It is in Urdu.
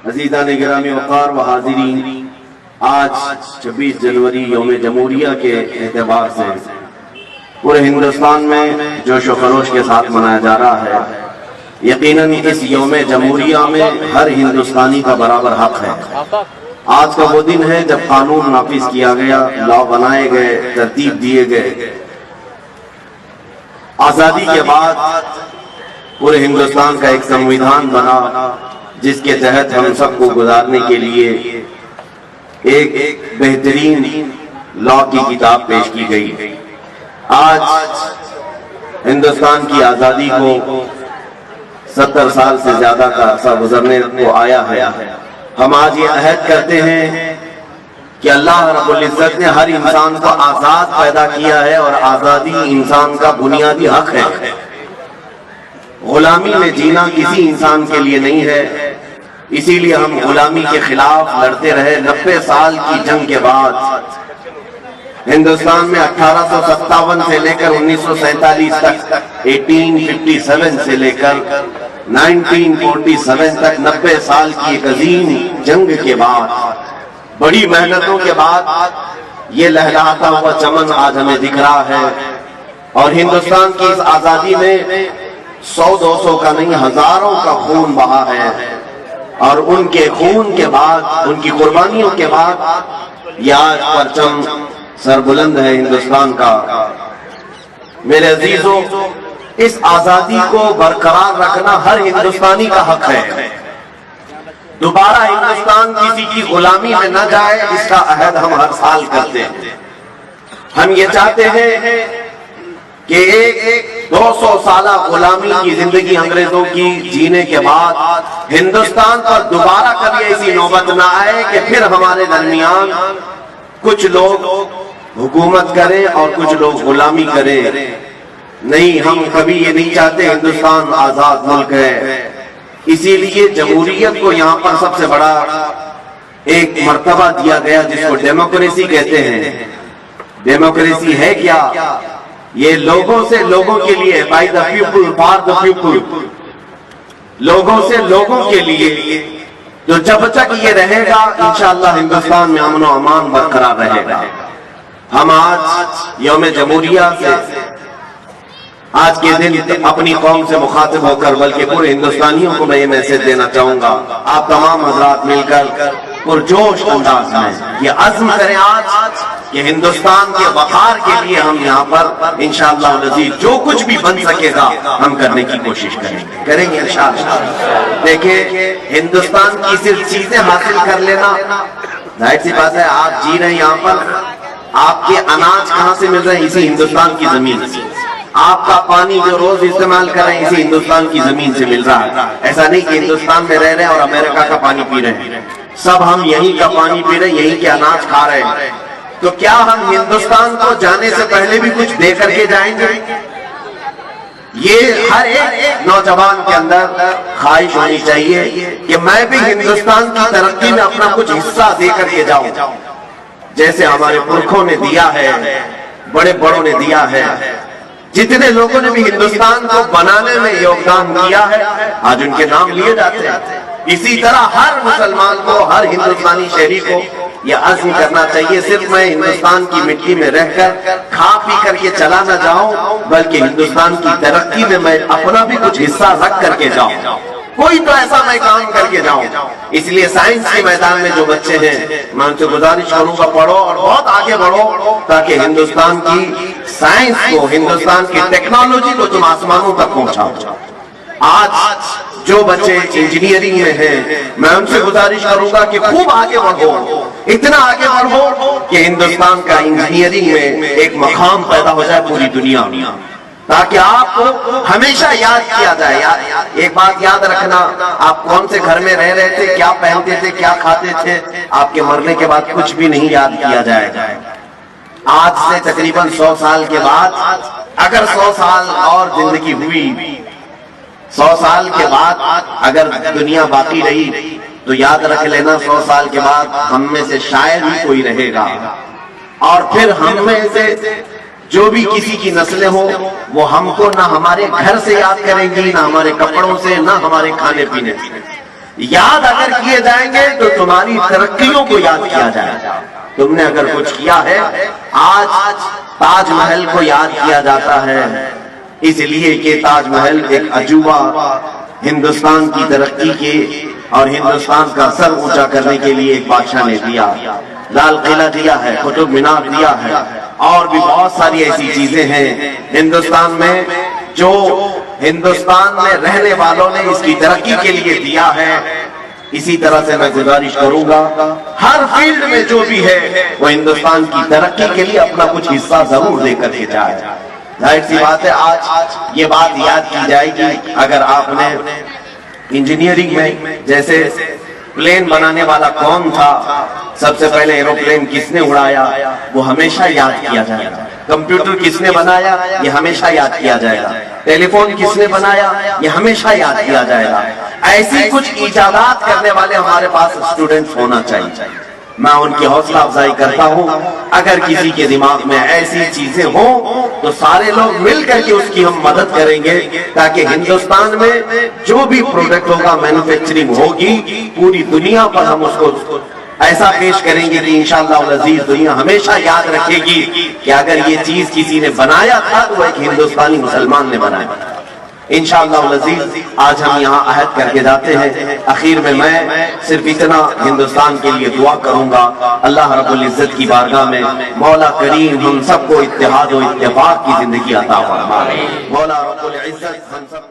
عزیزان گرامی وقار و حاضرین، آج 26 جنوری یوم جمہوریہ کے اعتبار سے پورے ہندوستان میں جوش و خروش کے ساتھ منایا جا رہا ہے۔ یقیناً اس یوم جمہوریہ میں ہر ہندوستانی کا برابر حق ہے۔ آج کا وہ دن ہے جب قانون نافذ کیا گیا، لا بنائے گئے، ترتیب دیے گئے۔ آزادی کے بعد پورے ہندوستان کا ایک سنویدھان بنا جس کے تحت ہم سب کو گزارنے کے لیے ایک بہترین لا کی کتاب پیش کی گئی۔ آج ہندوستان کی آزادی کو 70 سال سے زیادہ کا عرصہ گزرنے کو آیا ہے۔ ہم آج یہ عہد کرتے ہیں کہ اللہ رب العزت نے ہر انسان کو آزاد پیدا کیا ہے اور آزادی انسان کا بنیادی حق ہے۔ غلامی میں جینا کسی انسان کے لیے نہیں ہے، اسی لیے ہم غلامی کے خلاف لڑتے رہے۔ 90 سال کی جنگ کے بعد ہندوستان میں 1857 سے لے کر 1947 تک، 1857 سے لے کر 1947 تک 90 سال کی ایک عظیم جنگ کے بعد، بڑی محنتوں کے بعد یہ لہلاتا ہوا چمن آج ہمیں دکھ رہا ہے۔ اور ہندوستان کی اس آزادی میں 100-200 کا نہیں، ہزاروں کا خون بہا ہے، اور ان کے خون کے بعد، ان کی قربانیوں کے بعد یہ آج پرچم سربلند ہے ہندوستان کا۔ میرے عزیزوں، اس آزادی کو برقرار رکھنا ہر ہندوستانی کا حق ہے۔ دوبارہ ہندوستان کسی کی غلامی میں نہ جائے، اس کا عہد ہم ہر سال کرتے ہیں۔ ہم یہ چاہتے ہیں کہ ایک 200 سالہ غلامی کی زندگی انگریزوں کی جینے کے بعد ہندوستان پر دوبارہ کبھی ایسی نوبت نہ آئے کہ پھر ہمارے درمیان کچھ لوگ حکومت کریں اور کچھ لوگ غلامی کریں۔ نہیں، ہم کبھی یہ نہیں چاہتے۔ ہندوستان آزاد ملک ہے، اسی لیے جمہوریت کو یہاں پر سب سے بڑا ایک مرتبہ دیا گیا جس کو ڈیموکریسی کہتے ہیں۔ ڈیموکریسی ہے کیا؟ یہ لوگوں سے لوگوں کے لیے، by the people for the people, لوگوں سے لوگوں کے لیے۔ جو جب تک یہ رہے گا انشاءاللہ ہندوستان میں امن و امان برقرار رہے گا۔ ہم آج یوم جمہوریہ سے، آج کے دن اپنی قوم سے مخاطب ہو کر بلکہ پورے ہندوستانیوں کو میں یہ میسج دینا چاہوں گا، آپ تمام حضرات مل کر پرجوش انداز میں یہ عزم کریں آج کہ ہندوستان کے وقار کے لیے ہم یہاں پر انشاءاللہ العزیز جو کچھ بھی بن سکے گا ہم کرنے کی کوشش کریں گے انشاءاللہ۔ دیکھیں، ہندوستان کی صرف چیزیں حاصل کر لینا، ظاہر سی بات ہے، آپ جی رہے ہیں یہاں پر، آپ کے اناج کہاں سے مل رہے ہیں؟ اسی ہندوستان کی زمین سے۔ آپ کا پانی جو روز استعمال کر رہے ہیں اسی ہندوستان کی زمین سے مل رہا ہے۔ ایسا نہیں کہ ہندوستان میں رہ رہے ہیں اور امریکہ کا پانی پی رہے ہیں، سب ہم یہیں کا پانی پی رہے ہیں، یہیں کے اناج کھا رہے ہیں۔ تو کیا ہم ہندوستان کو جانے سے پہلے بھی کچھ دے کر کے جائیں گے؟ یہ ہر ایک نوجوان کے اندر خواہش ہونی چاہیے کہ میں بھی ہندوستان کی ترقی میں اپنا کچھ حصہ دے کر کے جاؤں، جیسے ہمارے پرکھوں نے دیا ہے، بڑے بڑوں نے دیا ہے، جتنے لوگوں نے بھی ہندوستان کو بنانے میں یوگدان کیا ہے آج ان کے نام لیے جاتے ہیں۔ اسی طرح ہر مسلمان کو، ہر ہندوستانی شہری کو یہ عزم کرنا چاہیے، صرف میں ہندوستان کی مٹی میں رہ کر کھا پی کر کے چلا نہ جاؤں، بلکہ ہندوستان کی ترقی میں میں اپنا بھی کچھ حصہ رکھ کر کے جاؤں، کوئی تو ایسا میں کام کر کے جاؤں۔ اس لیے سائنس کے میدان میں جو بچے ہیں میں ان سے گزارش کروں گا، پڑھو اور بہت آگے بڑھو تاکہ ہندوستان کی سائنس کو، ہندوستان کی ٹیکنالوجی کو تم آسمانوں تک پہنچاؤ۔ آج جو بچے انجینئرنگ میں ہیں میں ان سے گزارش کروں گا کہ خوب آگے بڑھو، اتنا آگے بڑھو کہ ہندوستان کا انجینئرنگ میں ایک مقام پیدا ہو جائے پوری دنیا میں، تاکہ آپ کو ہمیشہ یاد کیا جائے۔ ایک بات یاد رکھنا، آپ کون سے گھر میں رہ رہے تھے، کیا پہنتے تھے، کیا کھاتے تھے، آپ کے مرنے کے بعد کچھ بھی نہیں یاد کیا جائے گا۔ آج سے تقریباً 100 سال کے بعد اگر 100 سال اور زندگی ہوئی، 100 سال کے بعد اگر دنیا باقی رہی تو یاد رکھ لینا 100 سال کے بعد ہم میں سے شاید ہی کوئی رہے گا، اور پھر ہم میں سے جو بھی کسی کی نسلیں ہوں وہ ہم کو نہ ہمارے گھر سے یاد کریں گی، نہ ہمارے کپڑوں سے، نہ ہمارے کھانے پینے سے۔ یاد اگر کیے جائیں گے تو تمہاری ترقیوں کو یاد کیا جائے گا. تم نے اگر کچھ کیا ہے، آج تاج محل کو یاد کیا جاتا ہے اس لیے کہ تاج محل ایک عجوبہ ہندوستان کی ترقی کے اور ہندوستان کا سر اونچا کرنے کے لیے ایک بادشاہ نے دیا. لال قلعہ دیا ہے، قطب مینار دیا ہے، اور بھی بہت ساری ایسی چیزیں ہیں ہندوستان میں جو ہندوستان میں رہنے والوں نے اس کی ترقی کے لیے دیا ہے. اسی طرح سے میں گزارش کروں گا ہر فیلڈ میں جو بھی ہے وہ ہندوستان کی ترقی کے لیے اپنا کچھ حصہ ضرور دے کر کے جائے. ظاہر سی بات ہے آج یہ بات یاد کی جائے گی. اگر آپ نے انجینئرنگ میں جیسے پلین بنانے والا کون تھا، سب سے پہلے ایروپلین کس نے اڑایا، وہ ہمیشہ یاد کیا جائے گا. کمپیوٹر کس نے بنایا، یہ ہمیشہ یاد کیا جائے گا. ٹیلی فون کس نے بنایا، یہ ہمیشہ یاد کیا جائے گا. ایسی کچھ ایجادات کرنے والے ہمارے پاس اسٹوڈنٹس ہونا چاہیے. میں ان کی حوصلہ افزائی کرتا ہوں. اگر کسی کے دماغ میں ایسی چیزیں ہوں تو سارے لوگ مل کر کے اس کی ہم مدد کریں گے تاکہ ہندوستان میں جو بھی پروڈکٹ ہوگا، مینوفیکچرنگ ہوگی، پوری دنیا پر ہم اس کو ایسا پیش کریں گے کہ انشاءاللہ العزیز دنیا ہمیشہ یاد رکھے گی کہ اگر یہ چیز کسی نے بنایا تھا تو وہ ایک ہندوستانی مسلمان نے بنایا. انشاءاللہ العزیز آج ہم یہاں عہد کر کے جاتے ہیں. اخیر میں صرف اتنا ہندوستان کے لیے دعا کروں گا، اللہ رب العزت کی بارگاہ میں مولا کریم ہم سب کو اتحاد و اتفاق کی زندگی عطا فرمائے. مولا رب العزت ہم سب